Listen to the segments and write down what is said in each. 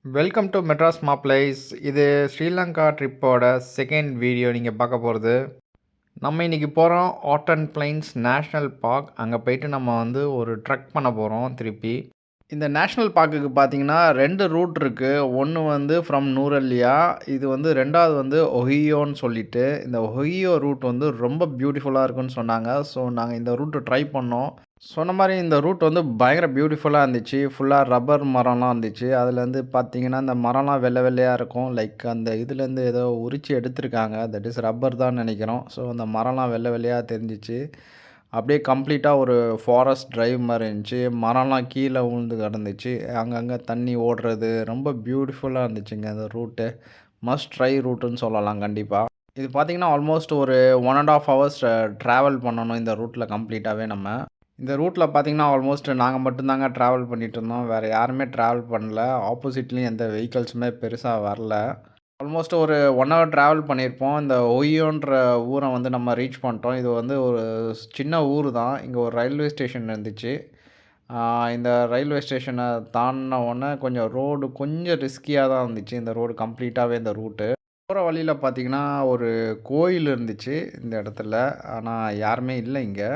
Welcome to Madras மாப்ளைஸ். இது Sri Lanka ட்ரிப்போட second video நீங்கள் பார்க்க போகிறது. நம்ம இன்றைக்கி போகிறோம் ஆட்டன் பிளைன்ஸ் நேஷ்னல் பார்க். அங்கே போயிட்டு நம்ம வந்து ஒரு ட்ரெக் பண்ண போகிறோம் திருப்பி. இந்த நேஷ்னல் பார்க்குக்கு பார்த்தீங்கன்னா 2 ரூட் இருக்குது. ஒன்று வந்து ஃப்ரம் நூரெல்லியா, இது வந்து 2வது வந்து ஒஹியோன்னு சொல்லிட்டு. இந்த ஒஹியோ ரூட் வந்து ரொம்ப பியூட்டிஃபுல்லாக இருக்குன்னு சொன்னாங்க. ஸோ நாங்கள் இந்த ரூட்டு ட்ரை பண்ணோம். சொன்ன மாதிரி இந்த ரூட் வந்து பயங்கர பியூட்டிஃபுல்லாக இருந்துச்சு. ஃபுல்லாக ரப்பர் மரம்லாம் இருந்துச்சு. அதுலேருந்து பார்த்தீங்கன்னா இந்த மரம்லாம் வெள்ளை வெள்ளையாக இருக்கும். லைக் அந்த இதுலேருந்து ஏதோ உரிச்சு எடுத்திருக்காங்க. தட் இஸ் ரப்பர் தான் நினைக்கிறோம். ஸோ அந்த மரம்லாம் வெள்ளை வெள்ளையாக தெரிஞ்சிச்சு. அப்படியே கம்ப்ளீட்டாக ஒரு ஃபாரஸ்ட் ட்ரைவ் மாதிரி இருந்துச்சு. மரம்லாம் கீழே விழுந்து கிடந்துச்சு. அங்கங்கே தண்ணி ஓடுறது ரொம்ப பியூட்டிஃபுல்லாக இருந்துச்சுங்க அந்த ரூட்டு. மஸ்ட் ட்ரை ரூட்டுன்னு சொல்லலாம் கண்டிப்பாக. இது பார்த்திங்கன்னா ஆல்மோஸ்ட் ஒரு 1.5 ஹவர்ஸ் ட்ராவல் பண்ணணும் இந்த ரூட்டில் கம்ப்ளீட்டாகவே நம்ம. இந்த ரூட்டில் பார்த்திங்கன்னா ஆல்மோஸ்ட் நாங்கள் மட்டும்தாங்க ட்ராவல் பண்ணிகிட்டு இருந்தோம். வேறு யாருமே ட்ராவல் பண்ணல. ஆப்போசிட்லேயும் எந்த வெஹிக்கல்ஸுமே பெருசாக வரல. ஆல்மோஸ்ட் ஒரு 1 ஹவர் ட்ராவல் பண்ணியிருப்போம். இந்த ஒய்யோன்ற ஊரை வந்து நம்ம ரீச் பண்ணிட்டோம். இது வந்து ஒரு சின்ன ஊர் தான். இங்கே ஒரு ரயில்வே ஸ்டேஷன் இருந்துச்சு. இந்த ரயில்வே ஸ்டேஷனை தாண்டின உடனே கொஞ்சம் ரோடு கொஞ்சம் ரிஸ்கியாக தான் இருந்துச்சு. இந்த ரோடு கம்ப்ளீட்டாகவே இந்த ரூட்டு. போகிற வழியில் பார்த்திங்கன்னா ஒரு கோயில் இருந்துச்சு இந்த இடத்துல. ஆனால் யாருமே இல்லை இங்கே.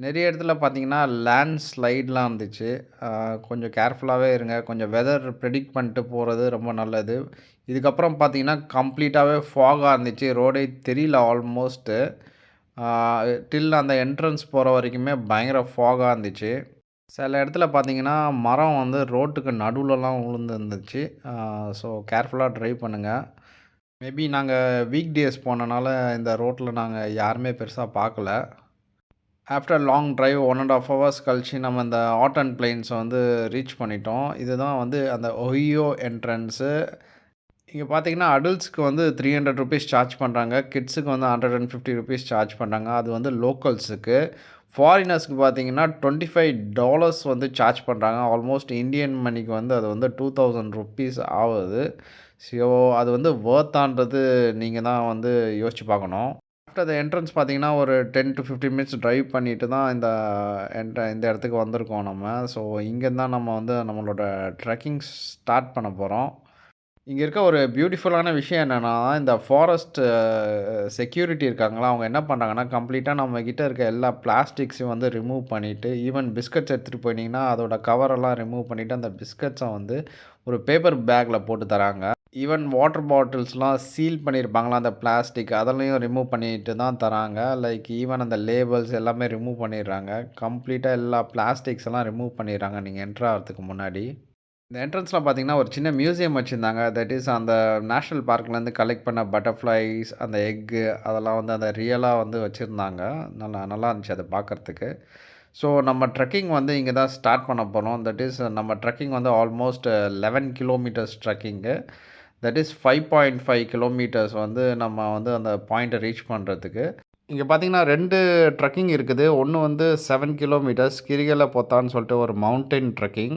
நிறைய இடத்துல பார்த்தீங்கன்னா லேண்ட் ஸ்லைட்லாம் இருந்துச்சு. கொஞ்சம் கேர்ஃபுல்லாகவே இருங்க. கொஞ்சம் வெதர் ப்ரெடிக்ட் பண்ணிட்டு போகிறது ரொம்ப நல்லது. இதுக்கப்புறம் பார்த்தீங்கன்னா கம்ப்ளீட்டாகவே ஃபாகாக இருந்துச்சு. ரோடே தெரியல ஆல்மோஸ்ட்டு. டில் அந்த என்ட்ரன்ஸ் போகிற வரைக்குமே பயங்கர ஃபாகாக இருந்துச்சு. சில இடத்துல பார்த்தீங்கன்னா மரம் வந்து ரோட்டுக்கு நடுவுலலாம் விழுந்துருந்துச்சு. ஸோ கேர்ஃபுல்லாக ட்ரைவ் பண்ணுங்கள். மேபி நாங்கள் வீக் டேஸ் போனனால இந்த ரோட்டில் நாங்கள் யாருமே பெருசாக பார்க்கல. ஆஃப்டர் லாங் ட்ரைவ் 1.5 ஹவர்ஸ் கழிச்சு நம்ம இந்த ஆட்டன் பிளைன்ஸை வந்து ரீச் பண்ணிட்டோம். இதுதான் வந்து அந்த ஒஹியோ என்ட்ரன்ஸு. இங்கே பார்த்தீங்கன்னா அடல்ட்ஸ்க்கு வந்து ₹300 சார்ஜ் பண்ணுறாங்க. கிட்ஸுக்கு வந்து ₹150 சார்ஜ் பண்ணுறாங்க. அது வந்து லோக்கல்ஸுக்கு. ஃபாரினர்ஸ்க்கு பார்த்தீங்கன்னா $25 வந்து சார்ஜ் பண்ணுறாங்க. ஆல்மோஸ்ட் இந்தியன் மணிக்கு வந்து அது வந்து ₹2000 ஆகுது. ஸோ அது வந்து வொர்த்தான்றது நீங்கள் தான் வந்து யோசிச்சு பார்க்கணும். ஆஃப்டர் த என்ட்ரன்ஸ் பார்த்தீங்கன்னா ஒரு 10 to 15 மினிட்ஸ் ட்ரைவ் பண்ணிட்டு தான் இந்த இடத்துக்கு வந்திருக்கோம் நம்ம. ஸோ இங்கேருந்து தான் நம்ம வந்து நம்மளோட ட்ரெக்கிங் ஸ்டார்ட் பண்ண போகிறோம். இங்கே இருக்க ஒரு பியூட்டிஃபுல்லான விஷயம் என்னென்னா, இந்த ஃபாரஸ்ட் செக்யூரிட்டி இருக்காங்களா, அவங்க என்ன பண்ணுறாங்கன்னா கம்ப்ளீட்டாக நம்மக்கிட்ட இருக்க எல்லா பிளாஸ்டிக்ஸையும் வந்து ரிமூவ் பண்ணிவிட்டு, ஈவன் பிஸ்கட்ஸ் எடுத்துகிட்டு போனீங்கன்னா அதோட கவரெல்லாம் ரிமூவ் பண்ணிவிட்டு அந்த பிஸ்கட்ஸை வந்து ஒரு பேப்பர் பேக்கில் போட்டு தராங்க. ஈவன் வாட்டர் பாட்டில்ஸ்லாம் சீல் பண்ணியிருப்பாங்களா அந்த பிளாஸ்டிக், அதெல்லாம் ரிமூவ் பண்ணிட்டு தான் தராங்க. லைக் ஈவன் அந்த லேபிள்ஸ் எல்லாமே ரிமூவ் பண்ணிடுறாங்க. கம்ப்ளீட்டாக எல்லா பிளாஸ்டிக்ஸ் எல்லாம் ரிமூவ் பண்ணிடுறாங்க நீங்கள் என்ட்ரு ஆகிறதுக்கு முன்னாடி. இந்த என்ட்ரன்ஸில் பார்த்தீங்கன்னா ஒரு சின்ன மியூசியம் வச்சுருந்தாங்க. தட் இஸ் அந்த நேஷ்னல் பார்க்லேருந்து கலெக்ட் பண்ண பட்டர்ஃப்ளைஸ், அந்த எக்கு அதெல்லாம் வந்து அந்த ரியலாக வந்து வச்சுருந்தாங்க. நல்லா இருந்துச்சு அதை பார்க்குறதுக்கு. ஸோ நம்ம ட்ரெக்கிங் வந்து இங்கே தான் ஸ்டார்ட் பண்ண போகிறோம். தட் இஸ் நம்ம ட்ரெக்கிங் வந்து almost 11 kilometres trekking. That is 5.5 kilometres வந்து நம்ம வந்து அந்த பாயிண்ட்டை ரீச் பண்ணுறதுக்கு. இங்கே பார்த்தீங்கன்னா 2 ட்ரெக்கிங் இருக்குது. ஒன்று வந்து 7 கிலோமீட்டர்ஸ் கிரிகல பொத்தான்னு சொல்லிட்டு ஒரு மவுண்டன் ட்ரெக்கிங்.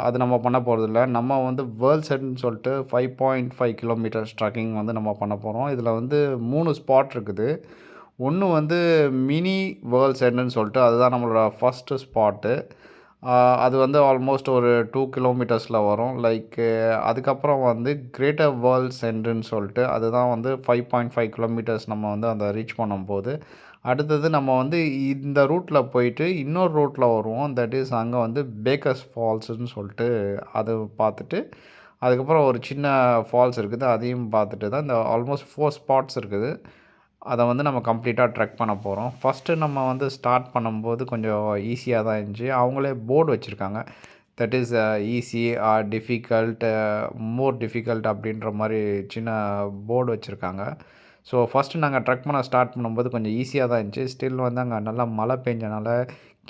அது நம்ம பண்ண போகிறதில்ல. நம்ம வந்து வேர்ல்ட் செட்னு சொல்லிட்டு 5.5 கிலோமீட்டர்ஸ் ட்ரெக்கிங் வந்து நம்ம பண்ண போகிறோம். இதில் வந்து 3 ஸ்பாட் இருக்குது. ஒன்று வந்து மினி வேர்ல்ட் செட்னு சொல்லிட்டு அதுதான் நம்மளோட ஃபஸ்ட்டு ஸ்பாட்டு. அது வந்து ஆல்மோஸ்ட் ஒரு 2 கிலோமீட்டர்ஸில் வரும். லைக்கு அதுக்கப்புறம் வந்து கிரேட்டர் வேர்ல்ட் சென்டர்னு சொல்லிட்டு அதுதான் வந்து 5.5 கிலோமீட்டர்ஸ் நம்ம வந்து அந்த ரீச் பண்ணும்போது. அடுத்தது நம்ம வந்து இந்த ரூட்டில் போயிட்டு இன்னொரு ரூட்டில் வருவோம். தட் இஸ் அங்கே வந்து பேக்கர்ஸ் ஃபால்ஸுன்னு சொல்லிட்டு அது பார்த்துட்டு, அதுக்கப்புறம் ஒரு சின்ன ஃபால்ஸ் இருக்குது. அதையும் பார்த்துட்டு தான் இந்த ஆல்மோஸ்ட் 4 ஸ்பாட்ஸ் இருக்குது. அதை வந்து நம்ம கம்ப்ளீட்டாக ட்ரெக் பண்ண போகிறோம். ஃபஸ்ட்டு நம்ம வந்து ஸ்டார்ட் பண்ணும்போது கொஞ்சம் ஈஸியாக தான் இருந்துச்சு. அவங்களே போர்டு வச்சுருக்காங்க. That is easy or difficult, more difficult அப்படின்ற மாதிரி சின்ன போர்டு வச்சுருக்காங்க. ஸோ ஃபஸ்ட்டு நாங்கள் ட்ரெக் பண்ண ஸ்டார்ட் பண்ணும்போது கொஞ்சம் ஈஸியாக தான் இருந்துச்சு. ஸ்டில் வந்து அங்கே நல்லா மழை பெஞ்சனால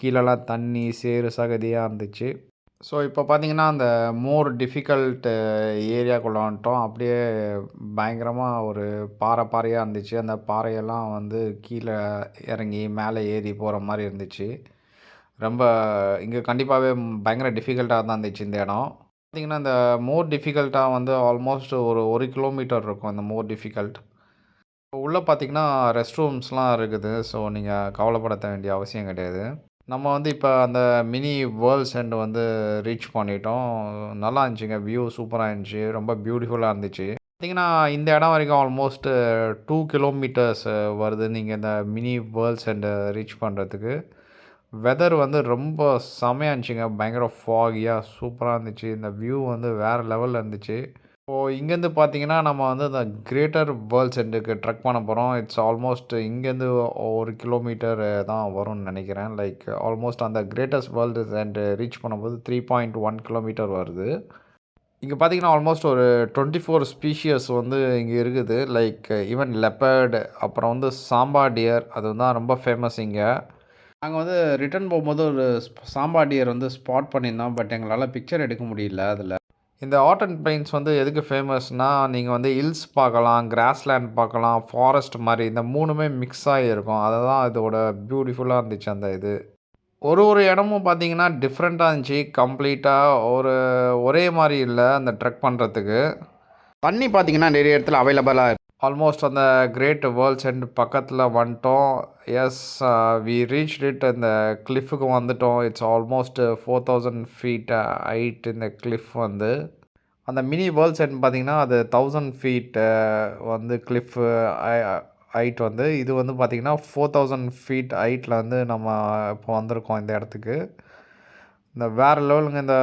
கீழெல்லாம் தண்ணி சேறு சகதியாக இருந்துச்சு. ஸோ இப்போ பார்த்தீங்கன்னா அந்த மோர் டிஃபிகல்ட் ஏரியாக்குள்ளே வந்துட்டோம். அப்படியே பயங்கரமாக ஒரு பாறையாக இருந்துச்சு. அந்த பாறையெல்லாம் வந்து கீழே இறங்கி மேலே ஏறி போகிற மாதிரி இருந்துச்சு. ரொம்ப இங்கே கண்டிப்பாகவே பயங்கர டிஃபிகல்ட்டாக தான் இருந்துச்சு இந்த இடம். பார்த்திங்கன்னா இந்த மோர் டிஃபிகல்ட்டாக வந்து ஆல்மோஸ்ட் ஒரு 1 கிலோமீட்டர் இருக்கும் இந்த மோர் டிஃபிகல்ட். உள்ளே பார்த்திங்கன்னா ரெஸ்ட் ரூம்ஸ்லாம் இருக்குது. ஸோ நீங்கள் கவலைப்பட வேண்டிய அவசியம் கிடையாது. நம்ம வந்து இப்போ அந்த மினி வேர்ல்ட்ஸ் எண்ட் வந்து ரீச் பண்ணிட்டோம். நல்லா இருந்துச்சுங்க. வியூ சூப்பரா இருந்துச்சு. ரொம்ப பியூட்டிஃபுல்லா இருந்துச்சு. பார்த்தீங்கன்னா, இந்த இடம் வரைக்கும் ஆல்மோஸ்ட் 2 கிலோமீட்டர்ஸ் வருது. நீங்க இந்த மினி வேர்ல்ட்ஸ் எண்ட் ரீச் பண்றதுக்கு. வெதர் வந்து ரொம்ப செமையா இருந்துச்சுங்க. பயங்கர ஃபாகியா சூப்பரா இருந்துச்சு. இந்த வியூ வந்து வேற லெவல்ல இருந்துச்சு. இப்போ இங்கேருந்து பார்த்தீங்கன்னா, நம்ம வந்து அந்த கிரேட்டர் வேர்ல்ட்ஸ் எண்டுக்கு ட்ரெக் பண்ண போறோம். இட்ஸ் ஆல்மோஸ்ட் இங்கேருந்து 1 கிலோமீட்டர் தான் வரும்னு நெனைக்கிறேன். லைக் ஆல்மோஸ்ட் அந்த கிரேட்டஸ்ட் வேர்ல்ட்ஸ் எண்ட் ரீச் பண்ணும்போது 3.1 கிலோமீட்டர் வருது. இங்க பார்த்தீங்கன்னா, ஆல்மோஸ்ட் ஒரு 24 ஸ்பீஷியஸ் வந்து இங்க இருக்குது. லைக் ஈவன் லெப்பர்ட், அப்புறம் வந்து சாம்பா டியர் அது தான் ரொம்ப ஃபேமஸ் இங்க. நாங்க வந்து ரிட்டர்ன் போம்போது ஒரு சாம்பா டியர் வந்து ஸ்பாட் பண்ணியிருந்தோம். பட் எங்களால பிக்சர் எடுக்க முடியல அதுல. இந்த ஆர்டன் பிளைன்ஸ் வந்து எதுக்கு ஃபேமஸ்னா, நீங்க வந்து ஹில்ஸ் பார்க்கலாம், கிராஸ்லேண்ட் பார்க்கலாம், ஃபாரஸ்ட் மாரி இந்த 3மே மிக்ஸ் ஆகி இருக்கும். அதுதான் இதோட பியூட்டிஃபுல்லா இருந்துச்சு அந்த இது. ஒரு இடமும் பார்த்தீங்கன்னா, டிஃப்ரெண்ட்டா இருந்துச்சு. கம்ப்ளீட்டா ஒரே மாரி இல்ல அந்த ட்ரெக் பண்றதுக்கு. தண்ணி பார்த்தீங்கன்னா, நிறைய இடத்துல அவைலபிளா இருக்கு. ஆல்மோஸ்ட் அந்த கிரேட் வேர்ல்ட்ஸ் எண்ட் பக்கத்துல வந்துட்டோம். Yes we reached it. அந்த கிளிஃப்ஃபுக்கு வந்துட்டோம். இட்ஸ் ஆல்மோஸ்ட் 4000 ஃபீட் ஹைட் இந்த கிளிஃப் வந்து. அந்த மினி வேர்ல்ட்ஸ் எண்ட் பார்த்தீங்கன்னா, அது 1000 ஃபீட் வந்து கிளிஃப் ஹை ஹைட் வந்து. இது வந்து பார்த்தீங்கன்னா, 4000 ஃபீட் ஹைட்ல வந்து நம்ம இப்போ வந்திருக்கோம் இந்த இடத்துக்கு. இந்த வேற லெவலுங்க. இந்த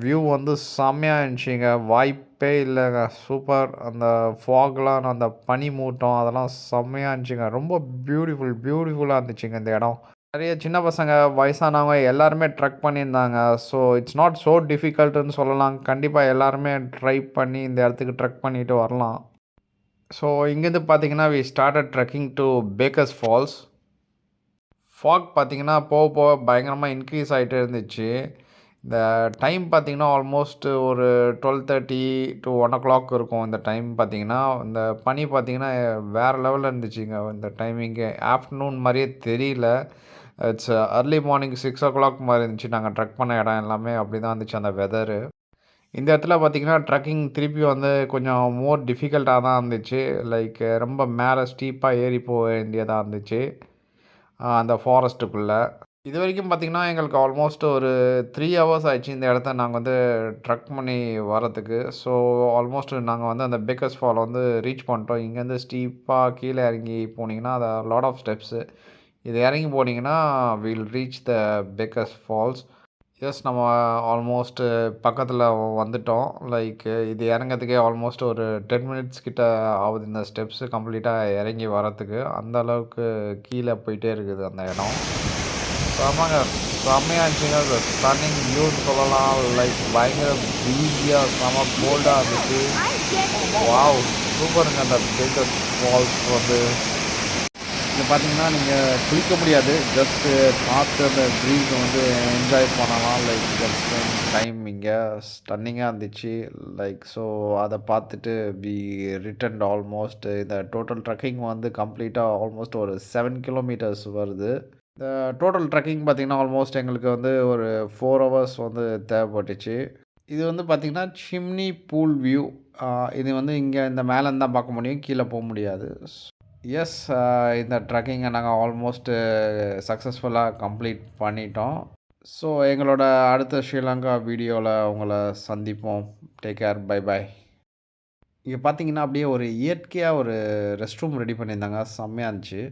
வியூ வந்து செம்மையா இருந்துச்சுங்க. வாய்ப்பே இல்லங்க. சூப்பர். அந்த ஃபாக்லாம் அந்த பனி மூட்டம் அதெல்லாம் செம்மையா இருந்துச்சுங்க. ரொம்ப பியூட்டிஃபுல்லா இருந்துச்சுங்க இந்த இடம். நெறைய சின்ன பசங்க, வயசானவங்க எல்லாருமே ட்ரெக் பண்ணியிருந்தாங்க. ஸோ இட்ஸ் நாட் ஸோ டிஃபிகல்ட்டுன்னு சொல்லலாம். கண்டிப்பா எல்லாருமே ட்ரை பண்ணி இந்த இடத்துக்கு ட்ரெக் பண்ணிட்டு வரலாம். ஸோ இங்கேருந்து பார்த்தீங்கன்னா, we started trekking to Bakers Falls. Fog பார்த்தீங்கன்னா, போக போக பயங்கரமா இன்க்ரீஸ் ஆயிட்டே இருந்துச்சு. இந்த டைம் பார்த்தீங்கன்னா, ஆல்மோஸ்ட் ஒரு 12:30 to 1:00 இருக்கும் இந்த டைம் பார்த்தீங்கன்னா. இந்த பனி பார்த்தீங்கன்னா, வேற லெவல்ல இருந்துச்சுங்க இந்த டைமிங்கு. ஆஃப்டர்நூன் மாரியே தெரியல. இட்ஸ் அர்லி மார்னிங் 6:00 மாரி இருந்துச்சு. நாங்க ட்ரெக் பண்ண இடம் எல்லாமே அப்படி தான் இருந்துச்சு அந்த வெதரு. இந்த இடத்துல பார்த்தீங்கன்னா, ட்ரெக்கிங் திருப்பி வந்து கொஞ்சம் மோர் டிஃபிகல்ட்டா தான் இருந்துச்சு. லைக் ரொம்ப மேல ஸ்டீப்பா ஏறி போ வேண்டியதா இருந்துச்சு. அந்த ஃபாரஸ்ட்டுக்குள்ள. இதுவரைக்கும் பார்த்தீங்கன்னா, எங்களுக்கு ஆல்மோஸ்ட் ஒரு 3 ஹவர்ஸ் ஆயிடுச்சு இந்த இடத்த நாங்க வந்து ட்ரெக் பண்ணி வரதுக்கு. ஸோ ஆல்மோஸ்ட் நாங்க வந்து அந்த பேக்கர்ஸ் ஃபால் வந்து ரீச் பண்ணிட்டோம். இங்கேருந்து ஸ்டீப்பா கீழ இறங்கி போனீங்கன்னா, அது லாட் ஆஃப் ஸ்டெப்ஸு. இது இறங்கி போனீங்கன்னா, will reach the Bakers Falls. Yes நம்ம ஆல்மோஸ்ட் பக்கத்துல வந்துட்டோம். லைக் இது இறங்கறதுக்கே ஆல்மோஸ்ட் ஒரு 10 மினிட்ஸ் கிட்ட ஆகுது இந்த ஸ்டெப்ஸ் கம்ப்ளீட்டா இறங்கி வரதுக்கு. அந்த அளவுக்கு கீழ போயிட்டே இருக்குது அந்த இடம். ஆமாங்க. செம்மையா இருந்துச்சுங்க. ஸ்டன்னிங் வியூன்னு சொல்லலாம். லைக் பயங்கர ப்ரீஸியா செம கோல்டா இருந்துச்சு. வாவ்! சூப்பருங்க அந்த பேக்கர்ஸ் ஃபால்ஸ் வந்து. இங்க பார்த்தீங்கன்னா, நீங்க குளிக்க முடியாது. ஜஸ்ட்டு பார்த்து அந்த ப்ரீஸ வந்து என்ஜாய் பண்ணலாம். லைக் ஜஸ்ட் டைம் இங்க ஸ்டன்னிங்கா இருந்துச்சு. லைக் ஸோ அத பார்த்துட்டு வி ரிட்டர்ன்ட் ஆல்மோஸ்ட் இந்த டோட்டல் ட்ரெக்கிங் வந்து கம்ப்ளீட்டா ஆல்மோஸ்ட் ஒரு 7 கிலோமீட்டர்ஸ் வருது. இந்த டோட்டல் ட்ரெக்கிங் பார்த்தீங்கன்னா, ஆல்மோஸ்ட் எங்களுக்கு வந்து ஒரு 4 ஹவர்ஸ் வந்து தேவைப்பட்டுச்சு. இது வந்து பார்த்தீங்கன்னா, சிம்னி பூல் வியூ. இது வந்து இங்க இந்த மேலேருந்து தான் பார்க்க முடியும். கீழ போ முடியாது. எஸ் இந்த ட்ரெக்கிங்கை நாங்கள் ஆல்மோஸ்ட் சக்ஸஸ்ஃபுல்லா கம்ப்ளீட் பண்ணிட்டோம். ஸோ எங்களோட அடுத்த ஸ்ரீலங்கா வீடியோல உங்கள சந்திப்போம். Take care. Bye bye. இங்க பார்த்தீங்கன்னா, அப்படியே ஒரு இயற்கையா ஒரு ரெஸ்ட் ரூம் ரெடி பண்ணியிருந்தாங்க. செம்மையா இருந்துச்சு.